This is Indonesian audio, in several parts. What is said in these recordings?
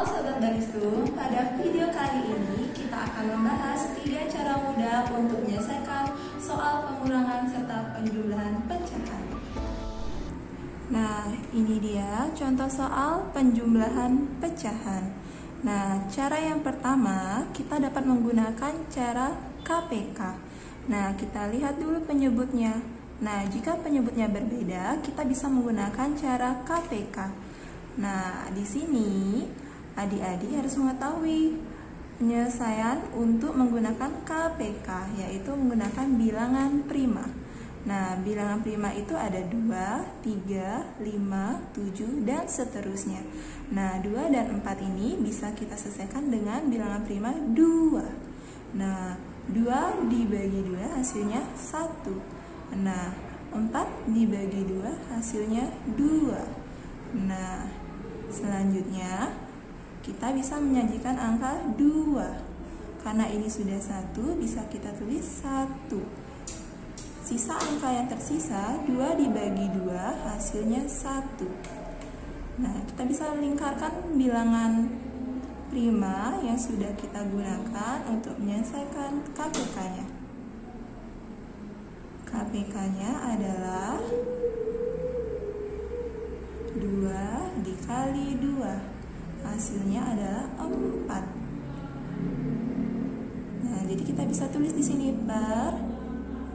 Halo Sobat Baristum, pada video kali ini kita akan membahas 3 cara mudah untuk menyelesaikan soal pengurangan serta penjumlahan pecahan. Nah, ini dia contoh soal penjumlahan pecahan. Nah, cara yang pertama kita dapat menggunakan cara KPK. Nah, kita lihat dulu penyebutnya. Nah, jika penyebutnya berbeda, kita bisa menggunakan cara KPK. Nah, di sini adik-adik harus mengetahui penyelesaian untuk menggunakan KPK, yaitu menggunakan bilangan prima. Nah, bilangan prima itu ada 2, 3, 5, 7, dan seterusnya. Nah, 2 dan 4 ini bisa kita selesaikan dengan bilangan prima 2. Nah, 2 dibagi 2 hasilnya 1. Nah, 4 dibagi 2 hasilnya 2. Nah, selanjutnya kita bisa menyajikan angka 2. Karena ini sudah 1, bisa kita tulis 1. Sisa angka yang tersisa 2 dibagi 2 hasilnya 1. Nah, kita bisa melingkarkan bilangan prima yang sudah kita gunakan untuk menyelesaikan KPK-nya. KPK-nya adalah 2 dikali 2, hasilnya adalah 4. Nah, jadi kita bisa tulis di sini per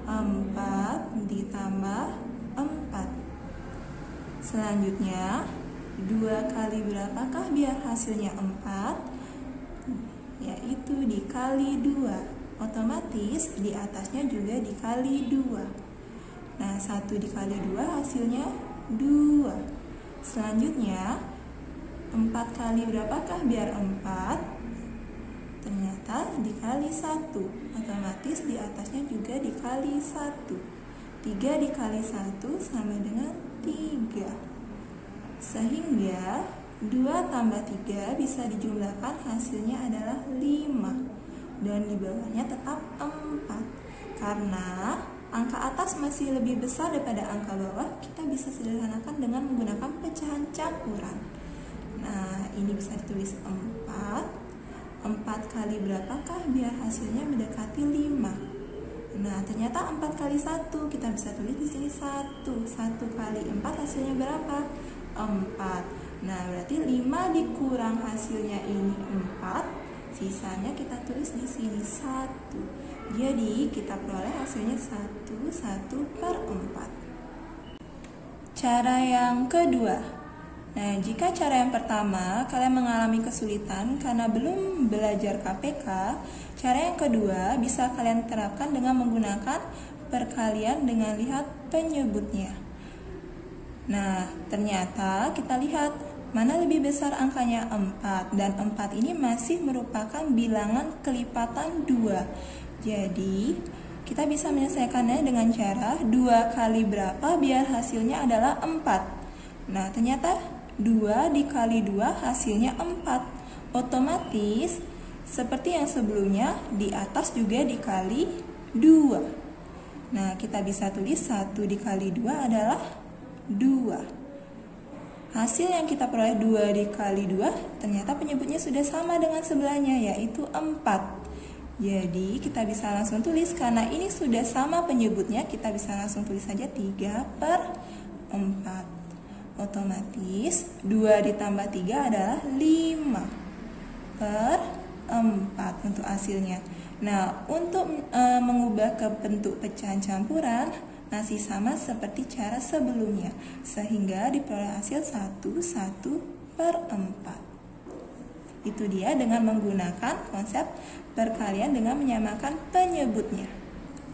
4 ditambah 4. Selanjutnya 2 kali berapakah biar hasilnya 4? Yaitu dikali 2. Otomatis di atasnya juga dikali 2. Nah, 1 dikali 2 hasilnya 2. Selanjutnya 4 kali berapakah biar 4? Ternyata dikali 1. Otomatis di atasnya juga dikali 1. 3 dikali 1 sama dengan 3. Sehingga 2 tambah 3 bisa dijumlahkan, hasilnya adalah 5. Dan di bawahnya tetap 4. Karena angka atas masih lebih besar daripada angka bawah, kita bisa sederhanakan dengan menggunakan pecahan campuran. Nah, ini bisa ditulis 4. 4 kali berapakah biar hasilnya mendekati 5? Nah, ternyata 4 kali 1, kita bisa tulis di sini 1. 1 kali 4 hasilnya berapa? 4. Nah, berarti 5 dikurang hasilnya ini 4. Sisanya kita tulis di sini 1. Jadi kita peroleh hasilnya 1/4. Cara yang kedua. Nah, jika cara yang pertama kalian mengalami kesulitan karena belum belajar KPK, cara yang kedua bisa kalian terapkan dengan menggunakan perkalian dengan lihat penyebutnya. Nah, ternyata kita lihat mana lebih besar angkanya 4, dan 4 ini masih merupakan bilangan kelipatan 2. Jadi kita bisa menyelesaikannya dengan cara 2 kali berapa biar hasilnya adalah 4. Nah, ternyata 2 dikali 2 hasilnya 4. Otomatis seperti yang sebelumnya, di atas juga dikali 2. Nah, kita bisa tulis 1 dikali 2 adalah 2. Hasil yang kita peroleh 2 dikali 2, ternyata penyebutnya sudah sama dengan sebelahnya, yaitu 4. Jadi kita bisa langsung tulis, karena ini sudah sama penyebutnya, kita bisa langsung tulis saja 3/4. Otomatis 2 ditambah 3 adalah 5/4 untuk hasilnya. Nah, untuk mengubah ke bentuk pecahan campuran, masih sama seperti cara sebelumnya, sehingga diperoleh hasil 1/4. Itu dia dengan menggunakan konsep perkalian dengan menyamakan penyebutnya.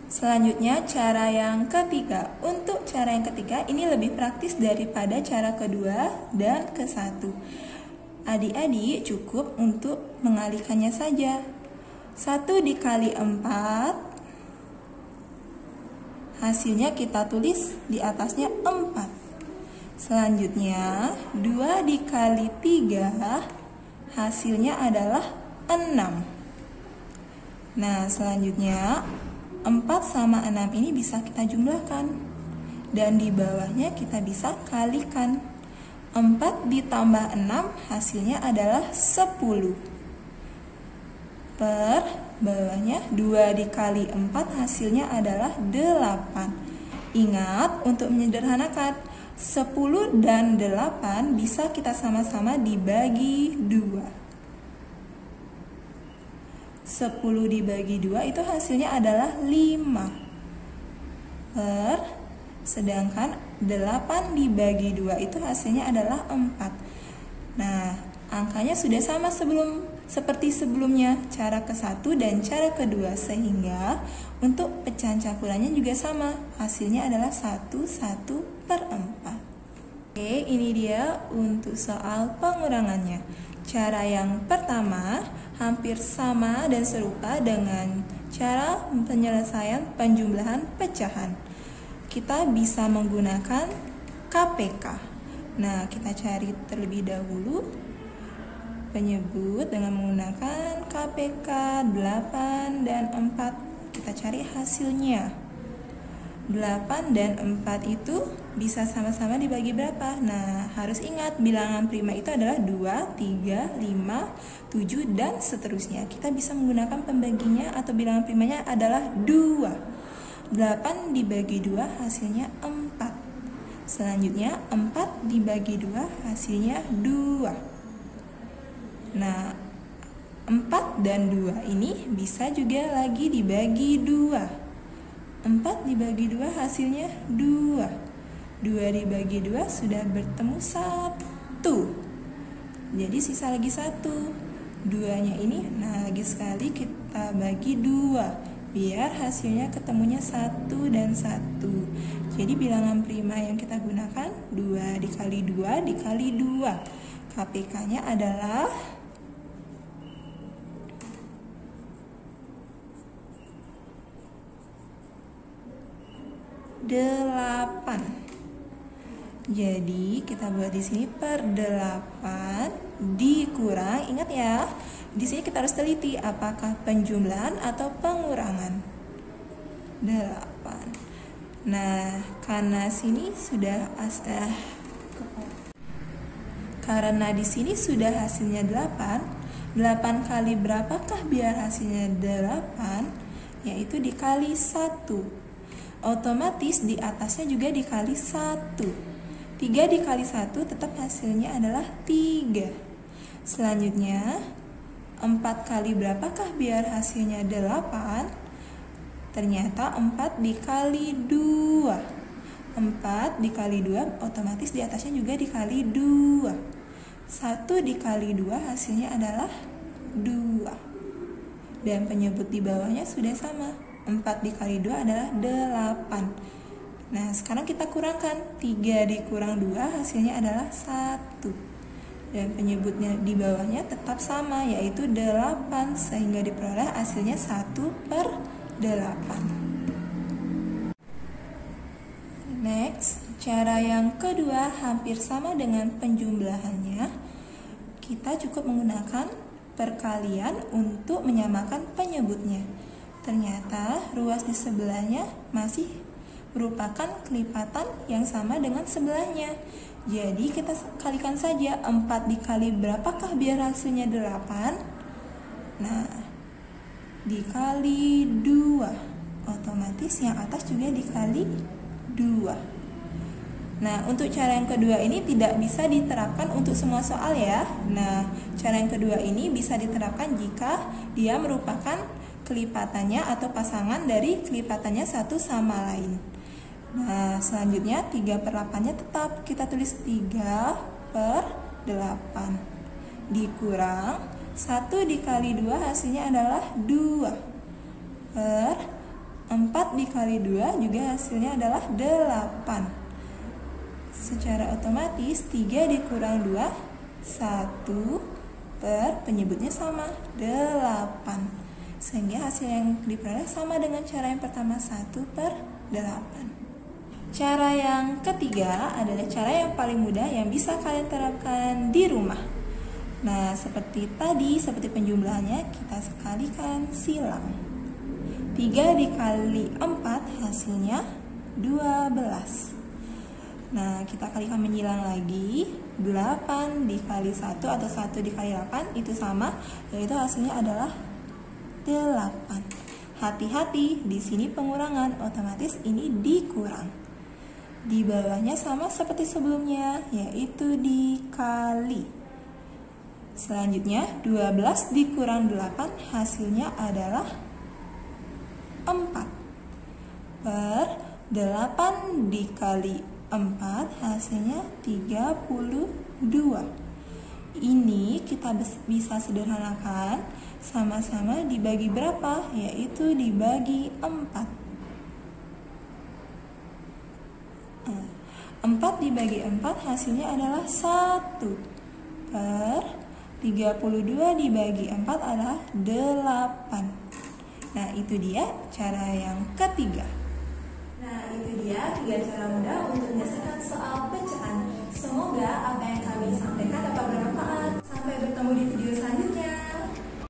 Selanjutnya cara yang ketiga. Untuk cara yang ketiga ini lebih praktis daripada cara kedua dan ke-1. Adik-adik cukup untuk mengalihkannya saja. 1 dikali 4, hasilnya kita tulis di atasnya 4. Selanjutnya 2 dikali 3, hasilnya adalah 6. Nah, selanjutnya 4 sama 6 ini bisa kita jumlahkan. Dan di bawahnya kita bisa kalikan. 4 ditambah 6 hasilnya adalah 10. Per bawahnya 2 dikali 4 hasilnya adalah 8. Ingat, untuk menyederhanakan 10 dan 8 bisa kita sama-sama dibagi 2. 10 dibagi 2 itu hasilnya adalah 5. Sedangkan 8 dibagi 2 itu hasilnya adalah 4. Nah, angkanya sudah sama seperti sebelumnya, cara ke-1 dan cara kedua, sehingga untuk pecahan campurannya juga sama, hasilnya adalah 1/4. Oke, ini dia untuk soal pengurangannya. Cara yang pertama hampir sama dan serupa dengan cara penyelesaian penjumlahan pecahan. Kita bisa menggunakan KPK. Nah, kita cari terlebih dahulu penyebut dengan menggunakan KPK 8 dan 4. Kita cari hasilnya. 8 dan 4 itu bisa sama-sama dibagi berapa? Nah, harus ingat bilangan prima itu adalah 2, 3, 5, 7, dan seterusnya. Kita bisa menggunakan pembaginya atau bilangan primanya adalah 2. 8 dibagi 2 hasilnya 4. Selanjutnya 4 dibagi 2 hasilnya 2. Nah, 4 dan 2 ini bisa juga lagi dibagi 2. 4 dibagi 2 hasilnya 2. 2 dibagi 2 sudah bertemu 1. Jadi sisa lagi 1. 2-nya ini, nah lagi sekali kita bagi 2. Biar hasilnya ketemunya 1 dan 1. Jadi bilangan prima yang kita gunakan 2 dikali 2 dikali 2. KPK-nya adalah 8. Jadi kita buat di sini per 8 dikurang, ingat ya, di sini kita harus teliti apakah penjumlahan atau pengurangan. 8. Nah, karena di sini sudah hasilnya 8. 8 kali berapakah biar hasilnya 8? Yaitu dikali 1. Otomatis di atasnya juga dikali 1. 3 dikali 1 tetap hasilnya adalah 3. Selanjutnya 4 kali berapakah biar hasilnya 8? Ternyata 4 dikali 2. 4 dikali 2 otomatis di atasnya juga dikali 2. 1 dikali 2 hasilnya adalah 2. Dan penyebut di bawahnya sudah sama. 4 dikali 2 adalah 8. Nah, sekarang kita kurangkan. 3 dikurang 2 hasilnya adalah 1. Dan penyebutnya di bawahnya tetap sama, yaitu 8. Sehingga diperoleh hasilnya 1/8. Next, cara yang kedua hampir sama dengan penjumlahannya. Kita cukup menggunakan perkalian untuk menyamakan penyebutnya. Ternyata ruas di sebelahnya masih merupakan kelipatan yang sama dengan sebelahnya. Jadi kita kalikan saja 4 dikali berapakah biar hasilnya 8? Nah, dikali 2. Otomatis yang atas juga dikali 2. Nah, untuk cara yang kedua ini tidak bisa diterapkan untuk semua soal ya. Nah, cara yang kedua ini bisa diterapkan jika dia merupakan kelipatannya atau pasangan dari kelipatannya satu sama lain. Nah, selanjutnya 3/8-nya tetap kita tulis 3/8 dikurang 1 dikali 2 hasilnya adalah 2 per 4 dikali 2 juga hasilnya adalah 8. Secara otomatis 3 dikurang 2 1 per penyebutnya sama 8. Sehingga hasil yang diperoleh sama dengan cara yang pertama 1/8. Cara yang ketiga adalah cara yang paling mudah yang bisa kalian terapkan di rumah. Nah, seperti tadi, seperti penjumlahannya kita sekalikan silang. 3 dikali 4 hasilnya 12. Nah, kita kalikan menyilang lagi. 8 dikali 1 atau 1 dikali 8 itu sama, yaitu hasilnya adalah 8. Hati-hati, di sini pengurangan, otomatis ini dikurang. Di bawahnya sama seperti sebelumnya, yaitu dikali. Selanjutnya, 12 dikurang 8 hasilnya adalah 4. Per 8 dikali 4 hasilnya 32. Ini kita bisa sederhanakan, sama-sama dibagi berapa? Yaitu dibagi 4. 4 dibagi 4 hasilnya adalah 1. Per 32 dibagi 4 adalah 8. Nah, itu dia cara yang ketiga. Nah, itu dia 3 cara mudah untuk menyelesaikan soal pecahan. Semoga apa yang kami sampaikan